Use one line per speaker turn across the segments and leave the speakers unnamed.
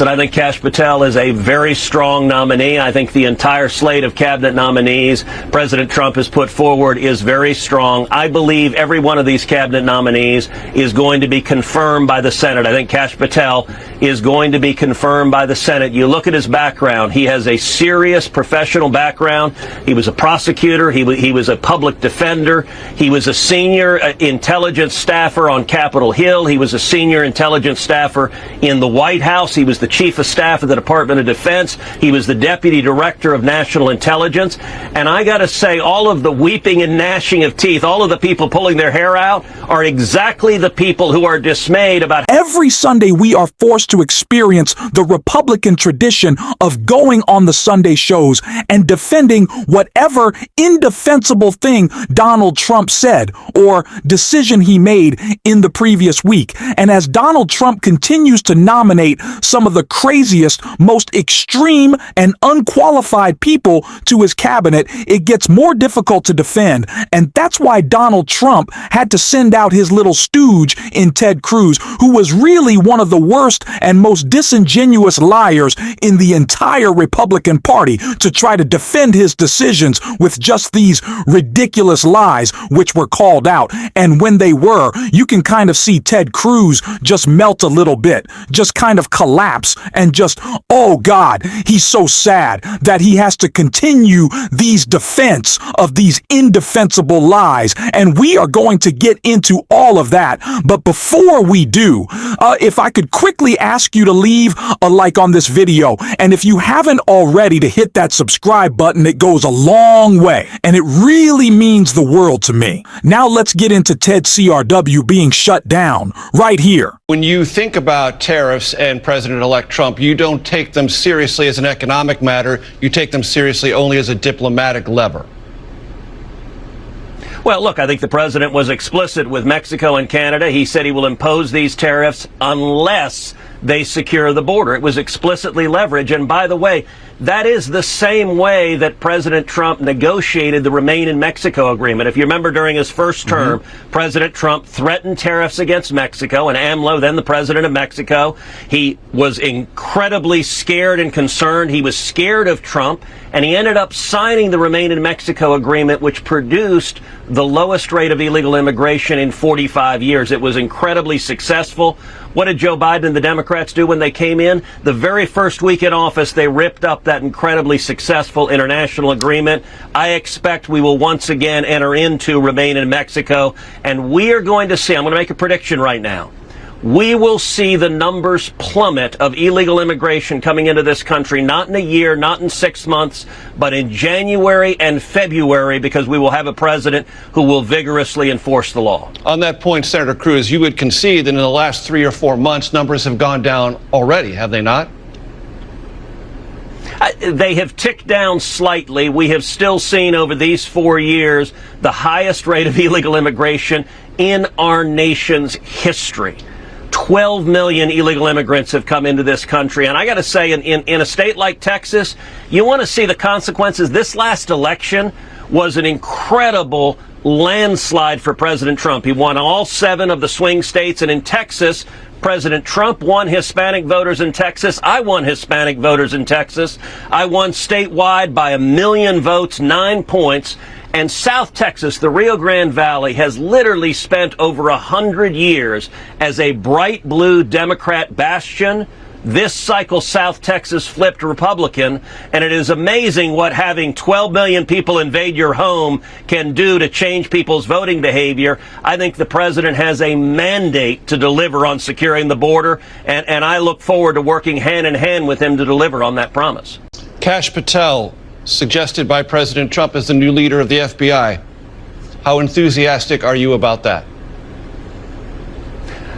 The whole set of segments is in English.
And I think Kash Patel is a very strong nominee. I think the entire slate of cabinet nominees President Trump has put forward is very strong. I believe every one of these cabinet nominees is going to be confirmed by the Senate. I think Kash Patel is going to be confirmed by the Senate. You look at his background. He has a serious professional background. He was a prosecutor. He was a public defender. He was a senior intelligence staffer on Capitol Hill. He was a senior intelligence staffer in the White House. He was the chief of staff of the Department of Defense. He was the deputy director of national intelligence. And I got to say, all of the weeping and gnashing of teeth, all of the people pulling their hair out are exactly the people who are dismayed about.
Every Sunday, we are forced to experience the Republican tradition of going on the Sunday shows and defending whatever indefensible thing Donald Trump said or decision he made in the previous week. And as Donald Trump continues to nominate some of the craziest, most extreme and unqualified people to his cabinet, it gets more difficult to defend. And that's why Donald Trump had to send out his little stooge in Ted Cruz, who was really one of the worst and most disingenuous liars in the entire Republican Party, to try to defend his decisions with just these ridiculous lies, which were called out. And when they were, you can kind of see Ted Cruz just melt a little bit, just kind of collapse, and just, oh God, he's so sad that he has to continue these defense of these indefensible lies. And we are going to get into all of that. But before we do, if I could quickly ask you to leave a like on this video, and if you haven't already, to hit that subscribe button. It goes a long way, and it really means the world to me. Now let's get into Ted CRW being shut down right here.
When you think about tariffs and President-elect Trump, you don't take them seriously as an economic matter. You take them seriously only as a diplomatic lever.
Well, look, I think the president was explicit with Mexico and Canada. He said he will impose these tariffs unless they secure the border. It was explicitly leveraged. And by the way, that is the same way that President Trump negotiated the Remain in Mexico agreement. If you remember, during his first term, President Trump threatened tariffs against Mexico, and AMLO, then the president of Mexico, he was incredibly scared and concerned. He was scared of Trump, and he ended up signing the Remain in Mexico agreement, which produced the lowest rate of illegal immigration in 45 years. It was incredibly successful. What did Joe Biden and the Democrats do when they came in? The very first week in office, they ripped up that incredibly successful international agreement. I expect we will once again enter into Remain in Mexico, and we are going to see, I'm going to make a prediction right now, we will see the numbers plummet of illegal immigration coming into this country, not in a year, not in 6 months, but in January and February, because we will have a president who will vigorously enforce the law.
On that point, Senator Cruz, you would concede that in the last 3 or 4 months, numbers have gone down already, have they not?
They have ticked down slightly. We have still seen over these 4 years the highest rate of illegal immigration in our nation's history. 12 million illegal immigrants have come into this country. And I got to say, in a state like Texas, you want to see the consequences. This last election was an incredible landslide for President Trump. He won all 7 of the swing states. And in Texas, President Trump won Hispanic voters in Texas. I won Hispanic voters in Texas. I won statewide by 1 million votes, 9 points. And South Texas, the Rio Grande Valley, has literally spent over 100 years as a bright blue Democrat bastion. This cycle, South Texas flipped Republican, and it is amazing what having 12 million people invade your home can do to change people's voting behavior. I think the president has a mandate to deliver on securing the border, and I look forward to working hand in hand with him to deliver on that promise.
Kash Patel, suggested by President Trump as the new leader of the FBI. How enthusiastic are you about that?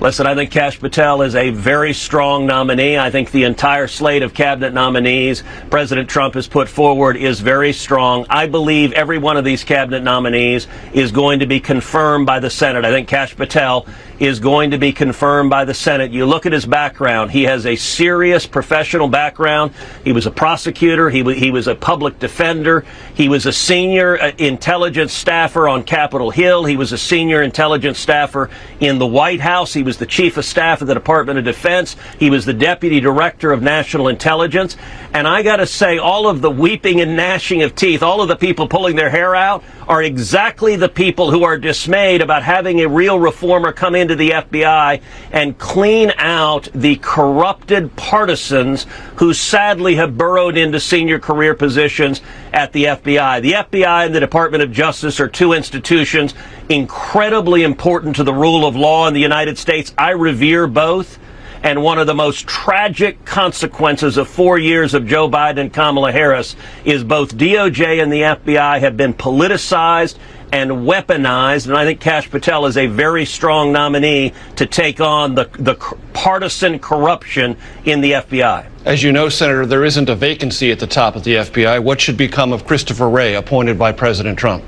Listen, I think Kash Patel is a very strong nominee. I think the entire slate of cabinet nominees President Trump has put forward is very strong. I believe every one of these cabinet nominees is going to be confirmed by the Senate. I think Kash Patel is going to be confirmed by the Senate. You look at his background. He has a serious professional background. He was a prosecutor. He was a public defender. He was a senior intelligence staffer on Capitol Hill. He was a senior intelligence staffer in the White House. He was the chief of staff of the Department of Defense. He was the deputy director of national intelligence. And I got to say, all of the weeping and gnashing of teeth, all of the people pulling their hair out, are exactly the people who are dismayed about having a real reformer come into the FBI and clean out the corrupted partisans who sadly have burrowed into senior career positions at the FBI. The FBI and the Department of Justice are two institutions incredibly important to the rule of law in the United States. I revere both. And one of the most tragic consequences of 4 years of Joe Biden and Kamala Harris is both DOJ and the FBI have been politicized and weaponized. And I think Kash Patel is a very strong nominee to take on the partisan corruption in the FBI.
As you know, Senator, there isn't a vacancy at the top of the FBI. What should become of Christopher Wray, appointed by President Trump?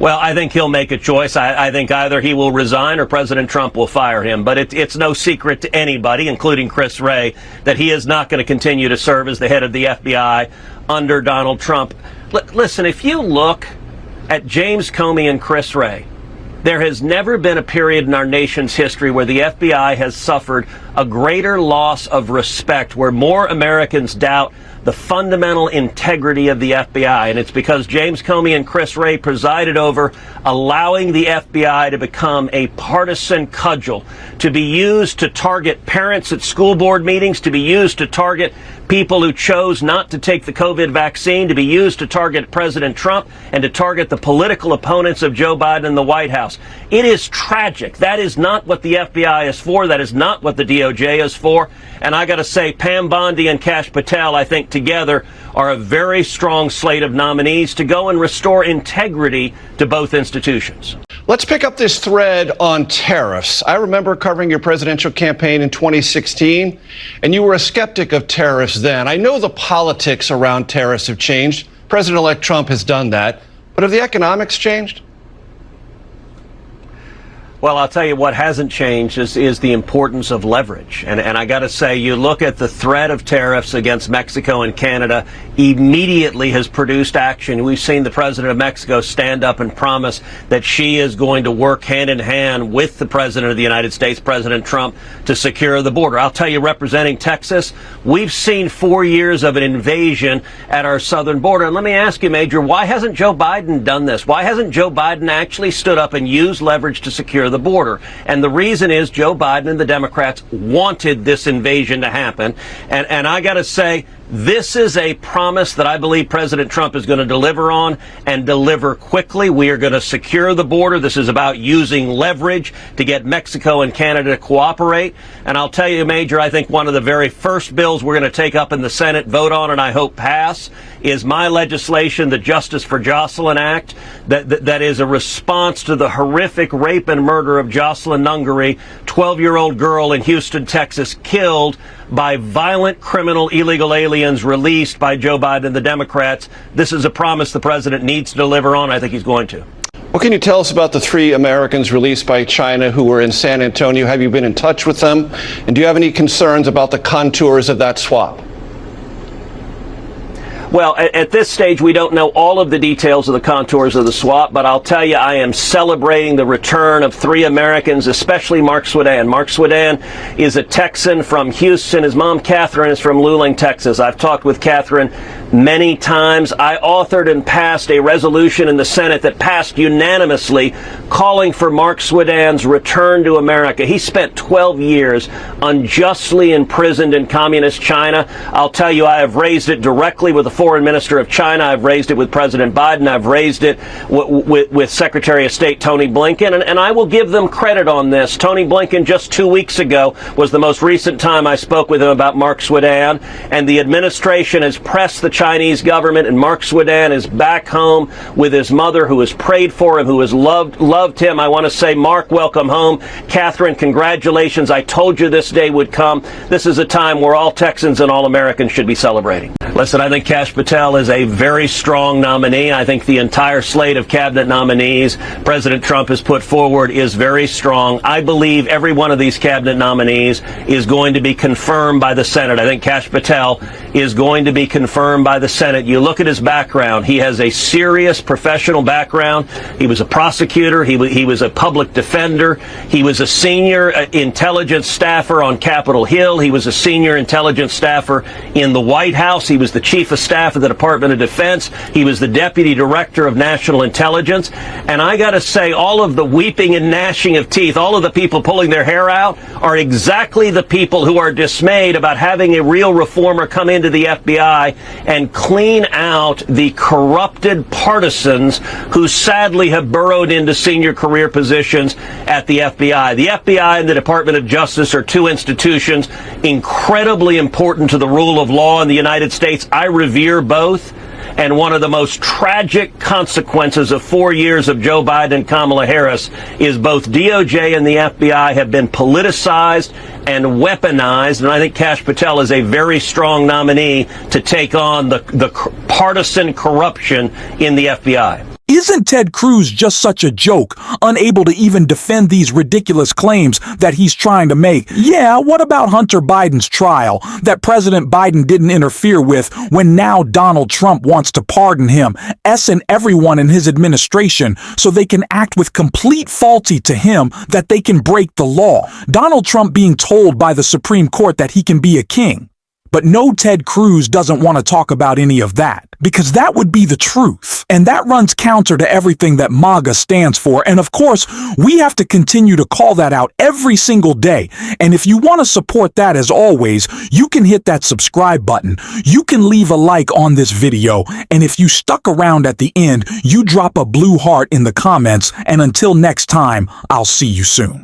Well, I think he'll make a choice. I think either he will resign or President Trump will fire him. But it's no secret to anybody, including Chris Wray, that he is not going to continue to serve as the head of the FBI under Donald Trump. Listen, if you look at James Comey and Chris Wray, there has never been a period in our nation's history where the FBI has suffered a greater loss of respect, where more Americans doubt the fundamental integrity of the FBI. And it's because James Comey and Chris Wray presided over allowing the FBI to become a partisan cudgel, to be used to target parents at school board meetings, to be used to target people who chose not to take the COVID vaccine, to be used to target President Trump and to target the political opponents of Joe Biden in the White House. It is tragic. That is not what the FBI is for. That is not what the DOJ is for. And I got to say, Pam Bondi and Kash Patel, I think together are a very strong slate of nominees to go and restore integrity to both institutions.
Let's pick up this thread on tariffs. I remember covering your presidential campaign in 2016, and you were a skeptic of tariffs then. I know the politics around tariffs have changed. President-elect Trump has done that. But have the economics changed?
Well, I'll tell you what hasn't changed is the importance of leverage. And I got to say, you look at the threat of tariffs against Mexico and Canada immediately has produced action. We've seen the president of Mexico stand up and promise that she is going to work hand in hand with the president of the United States, President Trump, to secure the border. I'll tell you, representing Texas, we've seen 4 years of an invasion at our southern border. And let me ask you, Major, why hasn't Joe Biden done this? Why hasn't Joe Biden actually stood up and used leverage to secure the border? And the reason is Joe Biden and the Democrats wanted this invasion to happen. And I got to say, this is a promise that I believe President Trump is going to deliver on, and deliver quickly. We are going to secure the border. This is about using leverage to get Mexico and Canada to cooperate. And I'll tell you, Major, I think one of the very first bills we're going to take up in the Senate, vote on, and I hope pass, is my legislation, the Justice for Jocelyn Act, that is a response to the horrific rape and murder of Jocelyn Nungaray, 12-year-old girl in Houston, Texas, killed by violent criminal illegal aliens released by Joe Biden and the Democrats. This is a promise the president needs to deliver on. I think he's going to.
What can you tell us about the 3 Americans released by China who were in San Antonio? Have you been in touch with them? And do you have any concerns about the contours of that swap?
Well, at this stage, we don't know all of the details of the contours of the swap, but I'll tell you, I am celebrating the return of 3 Americans, especially Mark Swadan. Mark Swadan is a Texan from Houston. His mom, Catherine, is from Luling, Texas. I've talked with Catherine many times. I authored and passed a resolution in the Senate that passed unanimously calling for Mark Swadan's return to America. He spent 12 years unjustly imprisoned in communist China. I'll tell you, I have raised it directly with the Foreign Minister of China. I've raised it with President Biden. I've raised it with Secretary of State Tony Blinken. And I will give them credit on this. Tony Blinken, just 2 weeks ago, was the most recent time I spoke with him about Mark Swadan. And the administration has pressed the Chinese government, and Mark Swadan is back home with his mother, who has prayed for him, who has loved him. I want to say, Mark, welcome home. Catherine, congratulations. I told you this day would come. This is a time where all Texans and all Americans should be celebrating. Listen, I think Kash Patel is a very strong nominee. I think the entire slate of cabinet nominees President Trump has put forward is very strong. I believe every one of these cabinet nominees is going to be confirmed by the Senate. I think Kash Patel is going to be confirmed by the Senate. You look at his background. He has a serious professional background. He was a prosecutor. He was a public defender. He was a senior intelligence staffer on Capitol Hill. He was a senior intelligence staffer in the White House. He was the chief of staff of the Department of Defense. He was the deputy director of national intelligence. And I got to say, all of the weeping and gnashing of teeth, all of the people pulling their hair out are exactly the people who are dismayed about having a real reformer come into the FBI and clean out the corrupted partisans who sadly have burrowed into senior career positions at the FBI. The FBI and the Department of Justice are two institutions incredibly important to the rule of law in the United States. I revere both. And one of the most tragic consequences of 4 years of Joe Biden and Kamala Harris is both DOJ and the FBI have been politicized and weaponized. And I think Kash Patel is a very strong nominee to take on the partisan corruption in the FBI.
Isn't Ted Cruz just such a joke, unable to even defend these ridiculous claims that he's trying to make? Yeah, what about Hunter Biden's trial that President Biden didn't interfere with when now Donald Trump wants to pardon him, and everyone in his administration so they can act with complete fealty to him that they can break the law? Donald Trump being told by the Supreme Court that he can be a king. But no, Ted Cruz doesn't want to talk about any of that, because that would be the truth. And that runs counter to everything that MAGA stands for. And of course, we have to continue to call that out every single day. And if you want to support that, as always, you can hit that subscribe button. You can leave a like on this video. And if you stuck around at the end, you drop a blue heart in the comments. And until next time, I'll see you soon.